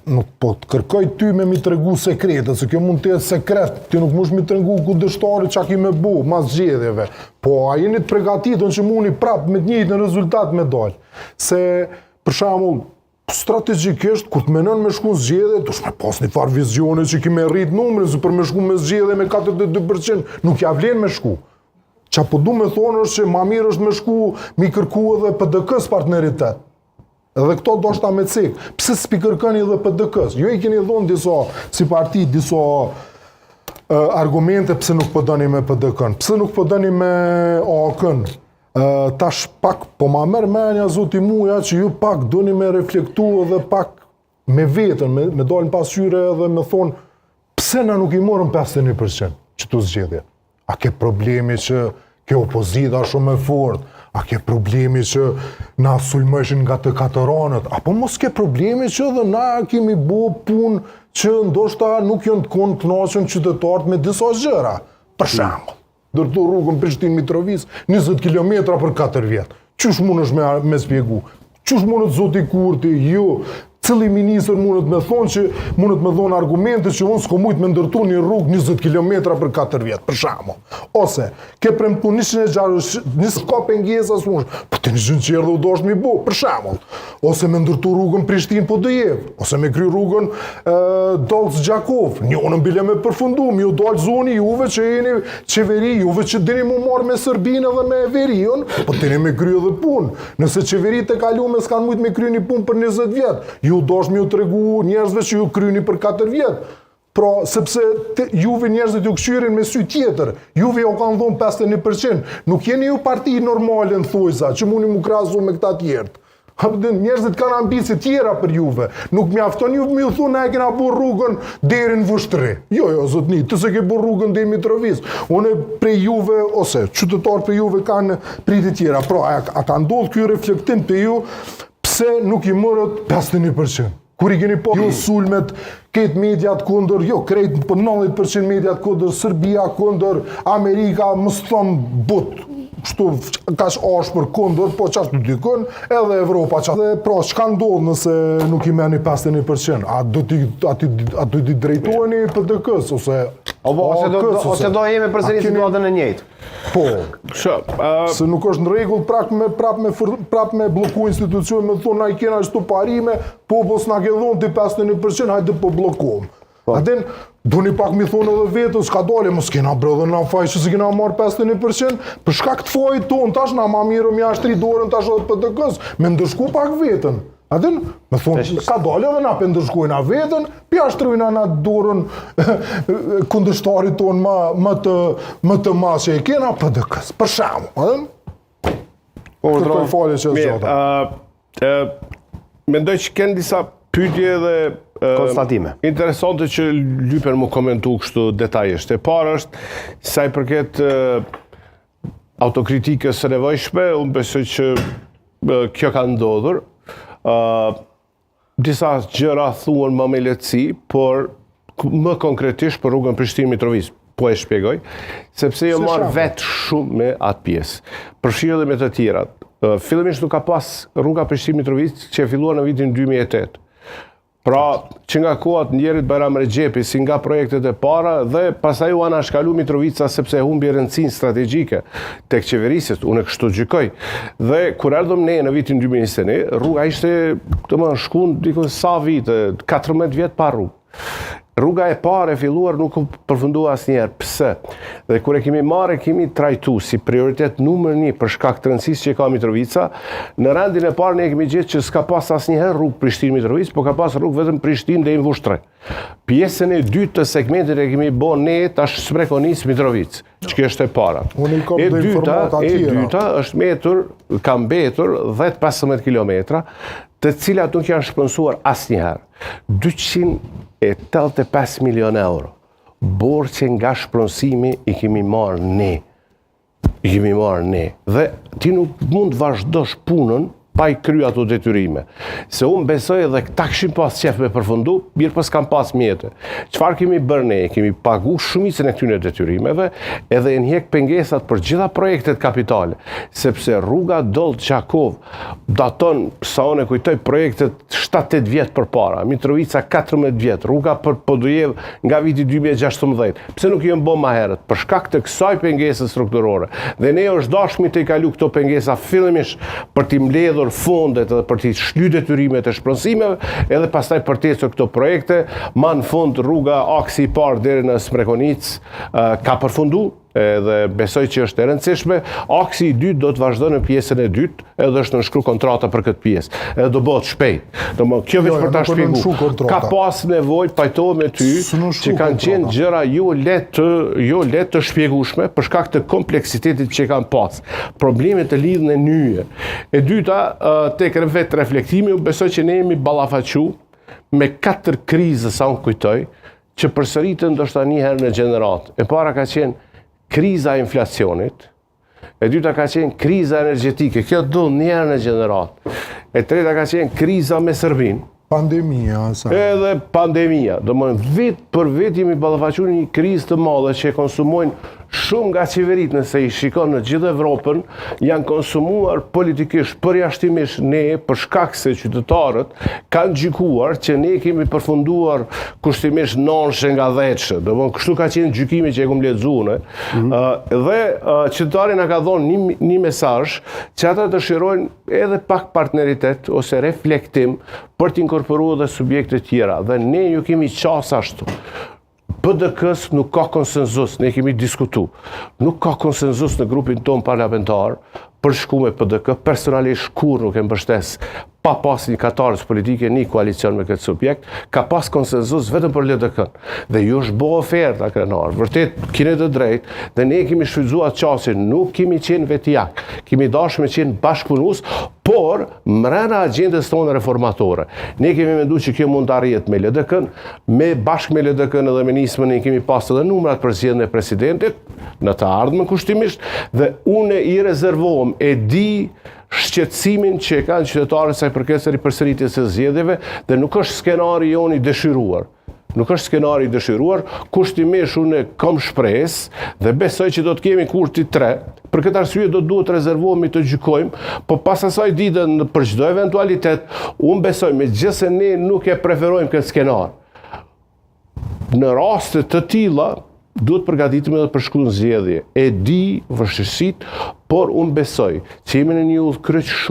nuk po të kërkoj ty me mi tregu sekrete, se kjo mund të jetë sekret, ti nuk mush mi tregu ku dështari qa ki me bu, mas zgjedhjeve. Po a jeni të pregatitën që muni prap me të njëjtën rezultat me dalë. Se, për shembull, strategjikisht, kur të menon me shku në zgjedhje, dush me pas një farë vizione që ki me rrit numrin, se për me shku me zgjedhje me 42%, nuk ja vlen me shku. Qa po du me thonë është që ma mirë është me shku, mi kërku edhe PDK-s partneritet. Edhe këto do shta me cek. Pse s'pi kërkani edhe PDK-s? Jo i keni dhonë disa, si parti, disa argumente pse nuk përdoni me PDK-n. Pse nuk përdoni me AK-n. Tash pak, po ma merë menja zoti muja që ju pak doni me reflektu edhe pak me vetën, me dalën pasqyre edhe me thonë pse na nuk i morëm 51% që tu zgjedhje. A ke problemi që ke opozita shumë e fort, a ke problemi që na sulmëshin nga të katëranët, apo mos ke problemi që edhe na kemi bo punë që ndoshta nuk janë të kënaqur qytetarët me disa gjëra. Për shembull, ndërtu rrugën Prishtinë-Mitrovic 20 km për 4 vjet. Qysh mundesh me spjegu? Qysh mundet zoti Kurti, ju, cili ministër mundet me thonë që mundet me thonë argumente që unë s'ko mujt me ndërtu një rrugë 20 km për 4 vjet, për shembull. Ose, ke premtu 160 ka pengesa s'munsh, po të një gjënë që erdhe u dosh mi bo, për shembull. Ose me ndërtu rrugën Prishtinë-Podejev, ose me kry rrugën Dolc-Gjakov, njënën bile me përfundu, mi u dalë zoni juve që jeni qeveri, juve që dini mu marrë me Sërbinë edhe me Verion, po të një me kry edhe punë. Nëse qeverit e kalume s'kan mujt me kry një punë për 20 vjet, ju dosh mi u tregu njerëzve që ju kryni për 4 vjet. Pra, sepse juve njerëzit ju këshyrin me sy tjetër, juve jo kanë dhonë 51%, nuk jeni ju parti normale në thojza, që mundi mu krahasu me këta tjertë. Njerëzit kanë ambicie tjera për juve. Nuk mjafton ju mi u thonë na e kena bu rrugën deri në Vushtri. Jo, zotni, të se ke bu rrugën deri në Mitrovic. Une prej juve, ose qytetarë për juve kanë priti tjera. Pra, a ka ndodhë kjo reflektim për ju, pse nuk i mërët 51%? Kur i keni po ju sulmet, këtë mediat kundër, jo, krejt për 90% mediat kundër, Serbia kundër, Amerika, mos thom but, kështu kash ashpër kundër, po qash të dykën, edhe Evropa qash. Dhe pra, çka ndodh nëse nuk i merrni 51%? A do t'i drejtojeni PDK-s, ose do jemi përsëri situatën e njëjtë? Po, se nuk është në rregull prap me blloku institucion, me thonë na i kena ashtu parime, popull s'na ke dhënë ti 51%, hajde po bllokojmë. Aten, duni pak mi thonë edhe vetën, s'ka dole, mos kena brëdhe na faj që se kena marrë 51%, për shkak të fajit tonë, tash na ma mirë mi ashtri dorën tash edhe PDK-s, me ndërshku pak vetën. Aten, me thonë, ka dole edhe na për ndërshkujna vetën, pi ashtrujna na dorën kundështarit tonë më të mas që e kena PDK-s, për shamu. Kërkoj falje që është gjata. Mendoj që kënë disa pyetje dhe konstatime interesante që lypen më komentu kështu detajisht. E parë është sa i përket autokritikës së nevojshme, unë besoj që kjo ka ndodhur. Disa gjëra thuan më me lehtësi, por më konkretisht për rrugën Prishtinë-Mitrovic, po e shpjegoj, sepse jo marr vetë shumë me atë pjesë. Përfshirë edhe me të tjerat. Fillimisht nuk ka pas rruga Prishtinë-Mitrovic që e filluar në vitin 2008. Pra, që nga kohat njerit Bajram Rexhepi, si nga projektet e para, dhe pasaj u anashkalu Mitrovica sepse humbi rëndësinë strategjike tek qeverisit, unë kështu gjykoj. Dhe kur erdhëm ne në vitin 2021, rruga ishte të më shkun dikun sa vite, 14 vjet pa rrugë. Rruga e parë e filluar nuk përfundua asnjëherë. Pse? Dhe kur e kemi marrë, kemi trajtu si prioritet numër 1 për shkak të rëndësisë që ka Mitrovica, në rendin e parë ne kemi gjetë që s'ka pas asnjëherë rrugë Prishtinë-Mitrovic, po ka pas rrugë vetëm Prishtinë deri në Vushtri. Pjesën e dytë të segmentit e kemi bën ne tash Smrekonis Mitrovic, që është e para. E dyta është ka mbetur 10-15 kilometra, të cilat nuk janë shpensuar asnjëherë. 285 milion euro. Borxhe nga shpronësimi i kemi marrë ne. Dhe ti nuk mund të vazhdosh punën pa i kry ato detyrime. Se unë besoj edhe këta këshim pas qef me përfundu, mirë pas kam pas mjetë. Qëfar kemi bërë ne? Kemi pagu shumicën e këtyne detyrimeve edhe e njek pengesat për gjitha projektet kapitale. Sepse rruga Dollë Qakov daton, sa unë e kujtoj, projektet 7-8 vjetë për para, Mitrovica 14 vjetë, rruga për Podujev nga viti 2016. Pse nuk jënë bo ma herët? Për shkak të kësaj pengesës strukturore. Dhe ne është dashmi të i kalu këto pengesa fillimisht për t'i mbledhur fondet edhe për t'i shly detyrimet e shpronsimeve, edhe pastaj për t'i këto projekte, ma në fund rruga aksi i parë deri në Smrekonic ka përfundu, edhe besoj që është e rëndësishme. Aksi i dytë do të vazhdo në pjesën e dytë, edhe është nënshkru kontrata për këtë pjesë. Edhe do bëhet shpejt. Kjo veç për ta shpjegu. Ka pas nevojë, pajtohem me ty, që kanë qenë gjëra jo letë të shpjegueshme për shkak të kompleksitetit që kanë pas. Problemet të lidhën e nyje. E dyta, tek vetë reflektimi, besoj që ne jemi ballafaqu me 4 krizë, sa unë kujtoj, që përsëritën ndoshta një herë në gjenerat. E para ka qenë kriza e inflacionit, e dyta ka qenë kriza energjetike, kjo do njerë në gjenerat, e treta ka qenë kriza me Serbin, pandemia, edhe pandemia, do më vit për vit jemi ballafaqur një krizë të madhe që e konsumojnë shumë nga qeverit, nëse i shikon në gjithë Evropën, janë konsumuar politikisht përjashtimisht ne, për shkak se qytetarët kanë gjykuar që ne kemi përfunduar kushtimisht nënshe nga dheqë. Kështu ka qenë gjykimi që e kum lexuar. Dhe qytetari na ka dhënë një mesazh që ata dëshirojnë edhe pak partneritet ose reflektim për të inkorporuar dhe subjekte tjera. Dhe ne ju kemi qasë ashtu. PDK-s nuk ka konsenzus, ne kemi diskutu. Nuk ka konsenzus në grupin ton parlamentar për shku me PDK, personalisht kur nuk e mbështes pa pas një katarës politike, një koalicion me këtë subjekt, ka pas konsenzus vetëm për LDK-n. Dhe ju është bo oferta krenar, vërtet kine të drejt, dhe ne kemi shfrytzuar qasin, nuk kemi qenë vetijak, kemi dashur me qenë bashkëpunus, por mrena agjendës tonë reformatore. Ne kemi menduar që kjo mund të arrihet me LDK-n, bashkë me LDK-n edhe me nismën ne kemi pas edhe numrat për zgjedhjen e presidentit, në të ardhmen kushtimisht, dhe unë i rezervohem, e di shqetësimin që e kanë qytetarët sa i përket përsëritjes së zgjedhjeve, dhe nuk është skenari jon i dëshiruar. Nuk është skenari i dëshiruar, kushtimisht unë kam shpresë dhe besoj që do të kemi kurti 3. Për këtë arsye do duhet të rezervohemi të gjykojmë, po pas asaj ditën për çdo eventualitet, unë besoj megjithëse ne nuk e preferojmë këtë skenar. Në raste të tilla duhet përgatitemi edhe për shkruan zgjedhje. E di vështirësitë, por unë besoj që jemi në një udhkryq shumë